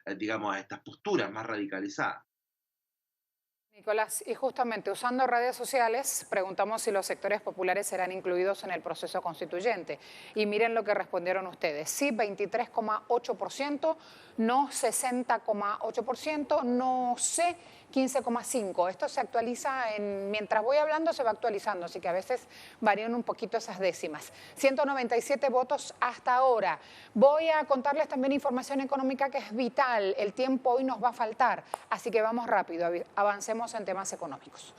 S8: a estas posturas más radicalizadas.
S1: Nicolás, y justamente usando redes sociales, preguntamos si los sectores populares serán incluidos en el proceso constituyente. Y miren lo que respondieron ustedes. Sí, 23,8%, no 60,8%, no sé, 15,5%. Esto se actualiza, mientras voy hablando se va actualizando, así que a veces varían un poquito esas décimas. 197 votos hasta ahora. Voy a contarles también información económica que es vital. El tiempo hoy nos va a faltar, así que vamos rápido, avancemos en temas económicos.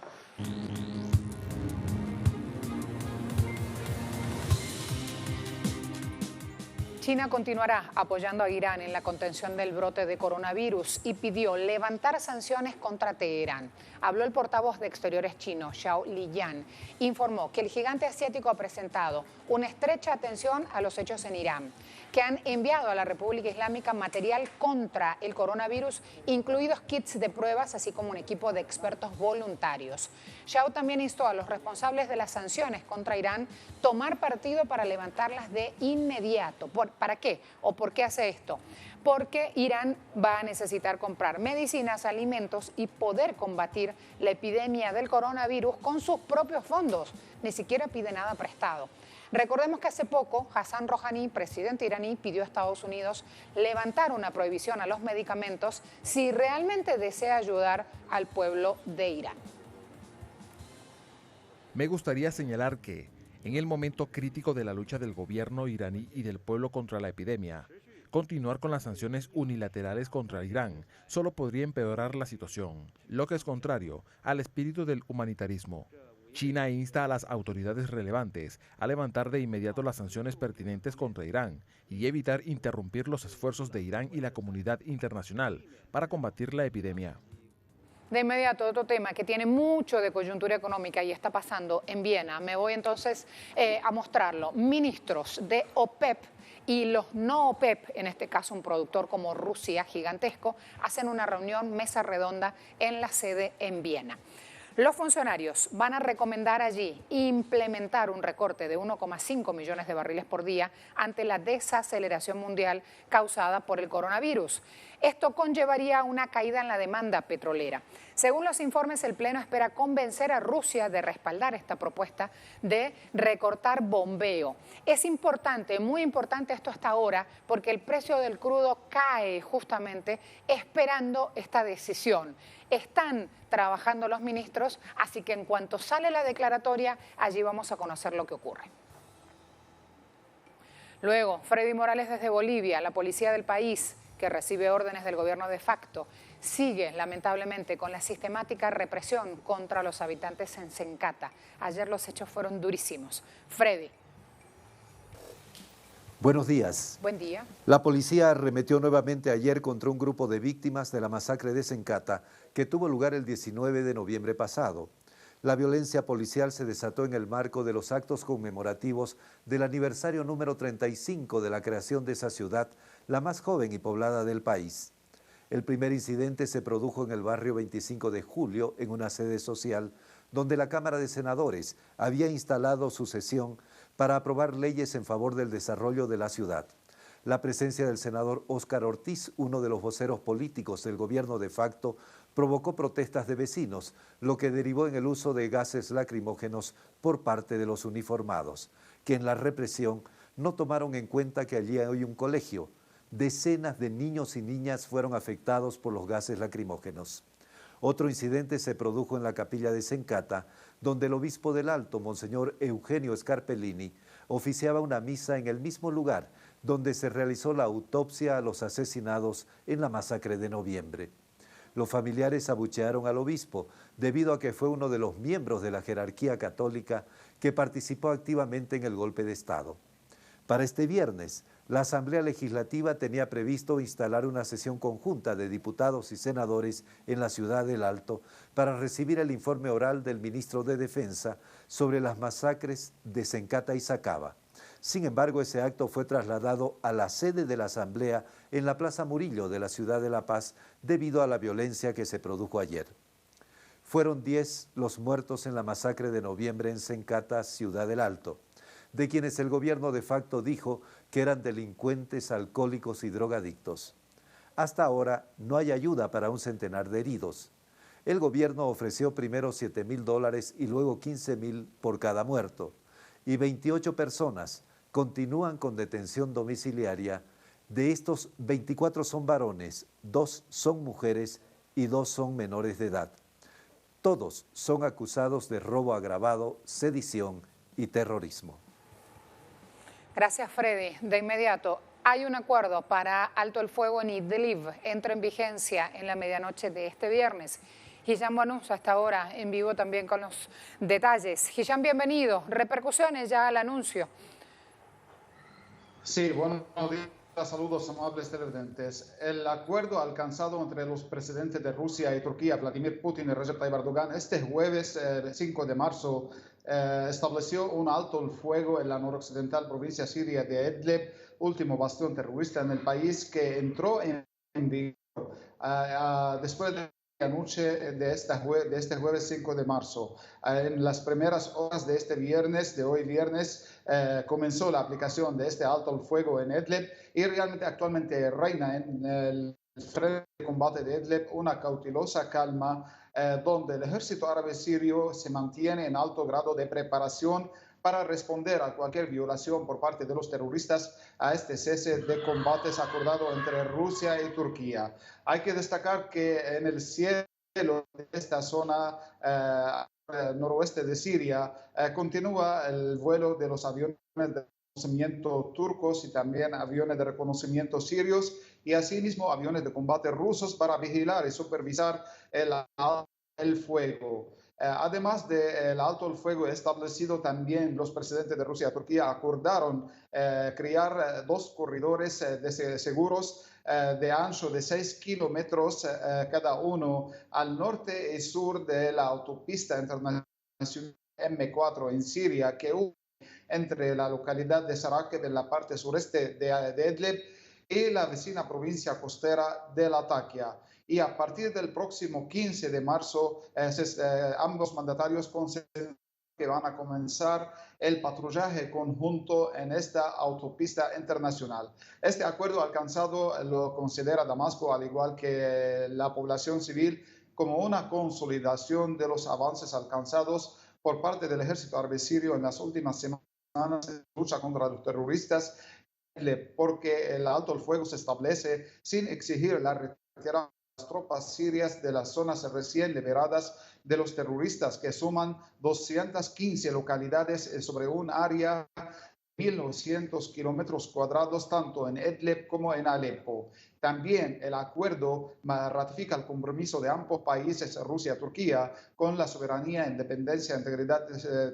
S1: China continuará apoyando a Irán en la contención del brote de coronavirus y pidió levantar sanciones contra Teherán. Habló el portavoz de Exteriores chino, Zhao Lijian. Informó que el gigante asiático ha presentado una estrecha atención a los hechos en Irán, que han enviado a la República Islámica material contra el coronavirus, incluidos kits de pruebas, así como un equipo de expertos voluntarios. Zhao también instó a los responsables de las sanciones contra Irán tomar partido para levantarlas de inmediato. ¿Para qué? ¿O por qué hace esto? Porque Irán va a necesitar comprar medicinas, alimentos y poder combatir la epidemia del coronavirus con sus propios fondos. Ni siquiera pide nada prestado. Recordemos que hace poco Hassan Rouhani, presidente iraní, pidió a Estados Unidos levantar una prohibición a los medicamentos si realmente desea ayudar al pueblo de Irán.
S9: Me gustaría señalar que, en el momento crítico de la lucha del gobierno iraní y del pueblo contra la epidemia, continuar con las sanciones unilaterales contra Irán solo podría empeorar la situación, lo que es contrario al espíritu del humanitarismo. China insta a las autoridades relevantes a levantar de inmediato las sanciones pertinentes contra Irán y evitar interrumpir los esfuerzos de Irán y la comunidad internacional para combatir la epidemia.
S1: De inmediato, otro tema que tiene mucho de coyuntura económica y está pasando en Viena. Me voy entonces a mostrarlo. Ministros de OPEP y los no OPEP, en este caso un productor como Rusia, gigantesco, hacen una reunión, mesa redonda, en la sede en Viena. Los funcionarios van a recomendar allí implementar un recorte de 1,5 millones de barriles por día ante la desaceleración mundial causada por el coronavirus. Esto conllevaría una caída en la demanda petrolera. Según los informes, el Pleno espera convencer a Rusia de respaldar esta propuesta de recortar bombeo. Es importante, muy importante esto hasta ahora, porque el precio del crudo cae justamente esperando esta decisión. Están trabajando los ministros, así que en cuanto sale la declaratoria, allí vamos a conocer lo que ocurre. Luego, Freddy Morales desde Bolivia, la policía del país, que recibe órdenes del gobierno de facto, sigue lamentablemente con la sistemática represión contra los habitantes en Sencata. Ayer los hechos fueron durísimos. Freddy.
S10: Buenos días.
S1: Buen día.
S10: La policía arremetió nuevamente ayer contra un grupo de víctimas de la masacre de Sencata que tuvo lugar el 19 de noviembre pasado. La violencia policial se desató en el marco de los actos conmemorativos del aniversario número 35 de la creación de esa ciudad, la más joven y poblada del país. El primer incidente se produjo en el barrio 25 de Julio, en una sede social, donde la Cámara de Senadores había instalado su sesión para aprobar leyes en favor del desarrollo de la ciudad. La presencia del senador Óscar Ortiz, uno de los voceros políticos del gobierno de facto, provocó protestas de vecinos, lo que derivó en el uso de gases lacrimógenos por parte de los uniformados, que en la represión no tomaron en cuenta que allí hay un colegio. Decenas de niños y niñas fueron afectados por los gases lacrimógenos. Otro incidente se produjo en la capilla de Sencata, donde el obispo del Alto, Monseñor Eugenio Scarpellini, oficiaba una misa en el mismo lugar donde se realizó la autopsia a los asesinados en la masacre de noviembre. Los familiares abuchearon al obispo debido a que fue uno de los miembros de la jerarquía católica que participó activamente en el golpe de Estado. Para este viernes, la Asamblea Legislativa tenía previsto instalar una sesión conjunta de diputados y senadores en la ciudad del Alto para recibir el informe oral del ministro de Defensa sobre las masacres de Sencata y Sacaba. Sin embargo, ese acto fue trasladado a la sede de la Asamblea en la Plaza Murillo de la ciudad de La Paz debido a la violencia que se produjo ayer. Fueron 10 los muertos en la masacre de noviembre en Sencata, ciudad del Alto, de quienes el gobierno de facto dijo que eran delincuentes, alcohólicos y drogadictos. Hasta ahora no hay ayuda para un centenar de heridos. El gobierno ofreció primero $7,000 y luego $15,000 por cada muerto, y 28 personas continúan con detención domiciliaria. De estos, 24 son varones, 2 son mujeres y 2 son menores de edad. Todos son acusados de robo agravado, sedición y terrorismo.
S1: Gracias, Freddy. De inmediato, hay un acuerdo para alto el fuego en Idlib. Entra en vigencia en la medianoche de este viernes. Hisham Bonus, hasta ahora en vivo también con los detalles. Hisham, bienvenido. Repercusiones ya al anuncio.
S11: Sí, buenos días. Saludos, amables televidentes. El acuerdo alcanzado entre los presidentes de Rusia y Turquía, Vladimir Putin y Recep Tayyip Erdogan, este jueves, el 5 de marzo, estableció un alto el fuego en la noroccidental provincia siria de Idlib, último bastión terrorista en el país, que entró en vigor después de la noche de este jueves 5 de marzo. En las primeras horas de este viernes, de hoy viernes, comenzó la aplicación de este alto el fuego en Idlib y realmente actualmente reina en el frente de combate de Idlib una cautelosa calma donde el ejército árabe sirio se mantiene en alto grado de preparación para responder a cualquier violación por parte de los terroristas a este cese de combates acordado entre Rusia y Turquía. Hay que destacar que en el cielo de esta zona noroeste de Siria continúa el vuelo de los aviones de reconocimiento turcos y también aviones de reconocimiento sirios y asimismo aviones de combate rusos para vigilar y supervisar el fuego. Además del alto el fuego establecido, también los presidentes de Rusia y Turquía acordaron crear 2 corredores seguros de ancho de 6 kilómetros cada uno al norte y sur de la autopista internacional M4 en Siria, que une entre la localidad de Sarakeb en la parte sureste de Idlib y la vecina provincia costera de Latakia. Y a partir del próximo 15 de marzo, ambos mandatarios consideran que van a comenzar el patrullaje conjunto en esta autopista internacional. Este acuerdo alcanzado lo considera Damasco, al igual que la población civil, como una consolidación de los avances alcanzados por parte del ejército árabe sirio en las últimas semanas de lucha contra los terroristas, porque el alto el fuego se establece sin exigir la retirada de las tropas sirias de las zonas recién liberadas de los terroristas, que suman 215 localidades sobre un área 1.900 kilómetros cuadrados tanto en Idlib como en Alepo. También el acuerdo ratifica el compromiso de ambos países, Rusia y Turquía, con la soberanía, independencia e integridad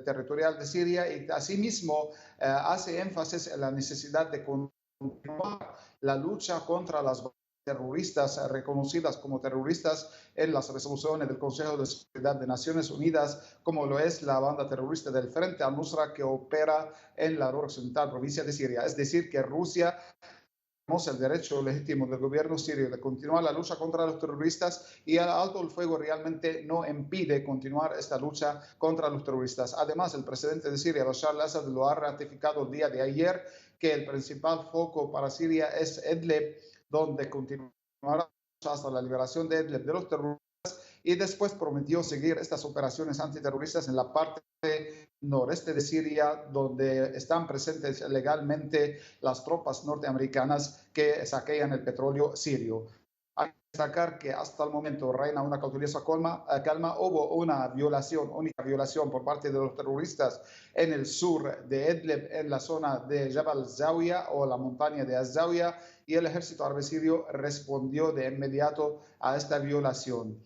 S11: territorial de Siria y asimismo hace énfasis en la necesidad de continuar la lucha contra las terroristas reconocidas como terroristas en las resoluciones del Consejo de Seguridad de Naciones Unidas, como lo es la banda terrorista del Frente al-Nusra que opera en la occidental provincia de Siria. Es decir, que Rusia reconoce el derecho legítimo del gobierno sirio de continuar la lucha contra los terroristas y el alto el fuego realmente no impide continuar esta lucha contra los terroristas. Además, el presidente de Siria, Bashar al-Assad, lo ha ratificado el día de ayer que el principal foco para Siria es Idlib, donde continuará hasta la liberación de Idlib de los terroristas y después prometió seguir estas operaciones antiterroristas en la parte noreste de Siria, donde están presentes legalmente las tropas norteamericanas que saquean el petróleo sirio. Hay que destacar que hasta el momento reina una cautelosa calma. Hubo una única violación por parte de los terroristas en el sur de Idlib, en la zona de Jabal Zawiya o la montaña de Az-Zawiya, y el ejército árabe sirio respondió de inmediato a esta violación.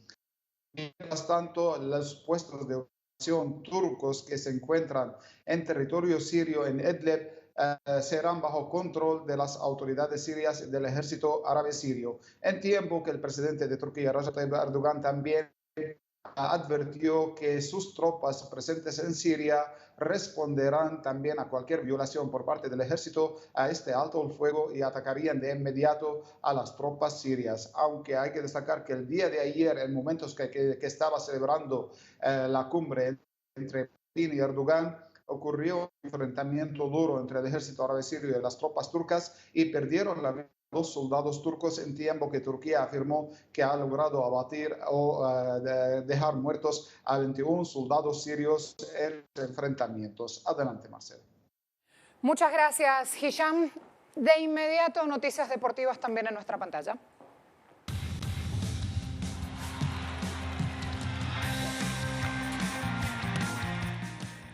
S11: Mientras tanto, los puestos de operación turcos que se encuentran en territorio sirio en Idlib serán bajo control de las autoridades sirias y del ejército árabe sirio, en tiempo que el presidente de Turquía, Recep Tayyip Erdogan, también advirtió que sus tropas presentes en Siria responderán también a cualquier violación por parte del ejército a este alto el fuego y atacarían de inmediato a las tropas sirias. Aunque hay que destacar que el día de ayer, en momentos que estaba celebrando la cumbre entre Putin y Erdogan, ocurrió un enfrentamiento duro entre el ejército árabe sirio y las tropas turcas y perdieron la vida 2 soldados turcos, en tiempo que Turquía afirmó que ha logrado abatir o dejar muertos a 21 soldados sirios en enfrentamientos. Adelante, Marcela.
S1: Muchas gracias, Hisham. De inmediato, noticias deportivas también en nuestra pantalla.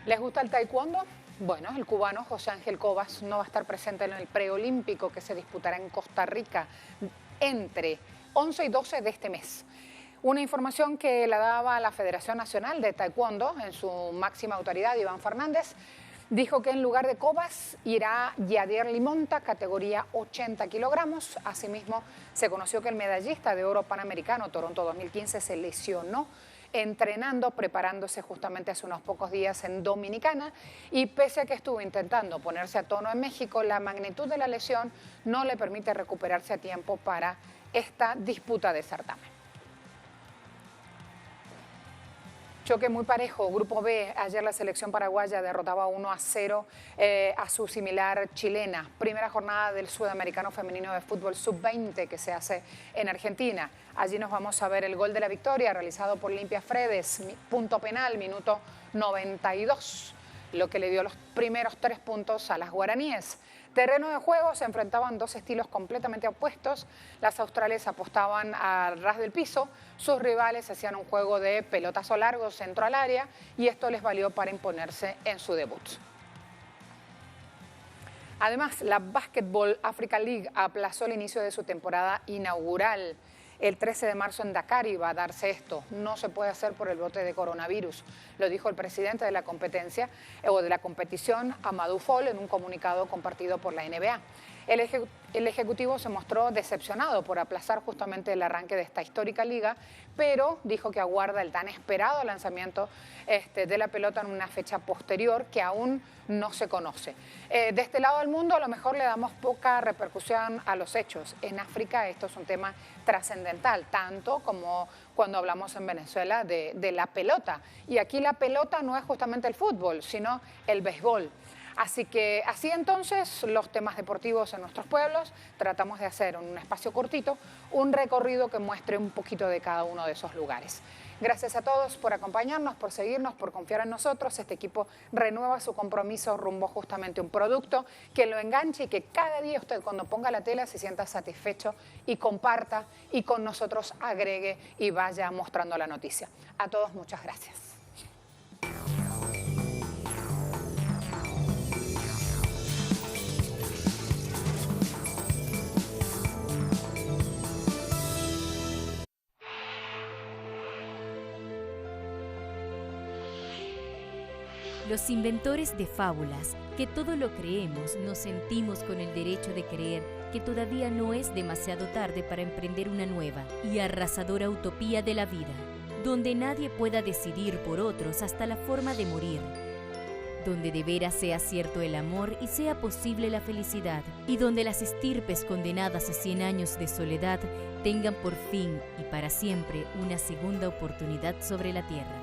S1: ¿Les gusta el taekwondo? Bueno, el cubano José Ángel Cobas no va a estar presente en el preolímpico que se disputará en Costa Rica entre 11 y 12 de este mes. Una información que la daba la Federación Nacional de Taekwondo en su máxima autoridad, Iván Fernández, dijo que en lugar de Cobas irá Yadier Limonta, categoría 80 kilogramos. Asimismo, se conoció que el medallista de oro panamericano Toronto 2015 se lesionó entrenando, preparándose justamente hace unos pocos días en Dominicana, y pese a que estuvo intentando ponerse a tono en México, la magnitud de la lesión no le permite recuperarse a tiempo para esta disputa de certamen. Choque muy parejo, Grupo B. Ayer la selección paraguaya derrotaba 1-0 a su similar chilena. Primera jornada del Sudamericano Femenino de Fútbol Sub-20 que se hace en Argentina. Allí nos vamos a ver el gol de la victoria realizado por Limpia Fredes, punto penal, minuto 92, lo que le dio los primeros 3 puntos a las guaraníes. Terreno de juego, se enfrentaban 2 estilos completamente opuestos. Las australes apostaban al ras del piso, sus rivales hacían un juego de pelotazo largo, centro al área, y esto les valió para imponerse en su debut. Además, la Basketball Africa League aplazó el inicio de su temporada inaugural. El 13 de marzo en Dakar iba a darse esto. No se puede hacer por el brote de coronavirus. Lo dijo el presidente de la competencia o de la competición, Amadou Fall, en un comunicado compartido por la NBA. El Ejecutivo se mostró decepcionado por aplazar justamente el arranque de esta histórica liga, pero dijo que aguarda el tan esperado lanzamiento de la pelota en una fecha posterior que aún no se conoce. De este lado del mundo a lo mejor le damos poca repercusión a los hechos. En África esto es un tema trascendental, tanto como cuando hablamos en Venezuela de la pelota. Y aquí la pelota no es justamente el fútbol, sino el béisbol. Así que así entonces los temas deportivos en nuestros pueblos tratamos de hacer en un espacio cortito un recorrido que muestre un poquito de cada uno de esos lugares. Gracias a todos por acompañarnos, por seguirnos, por confiar en nosotros. Este equipo renueva su compromiso rumbo justamente a un producto que lo enganche y que cada día usted cuando ponga la tela se sienta satisfecho y comparta y con nosotros agregue y vaya mostrando la noticia. A todos muchas gracias.
S12: Los inventores de fábulas, que todo lo creemos, nos sentimos con el derecho de creer que todavía no es demasiado tarde para emprender una nueva y arrasadora utopía de la vida, donde nadie pueda decidir por otros hasta la forma de morir, donde de veras sea cierto el amor y sea posible la felicidad, y donde las estirpes condenadas a 100 años de soledad tengan por fin y para siempre una segunda oportunidad sobre la tierra.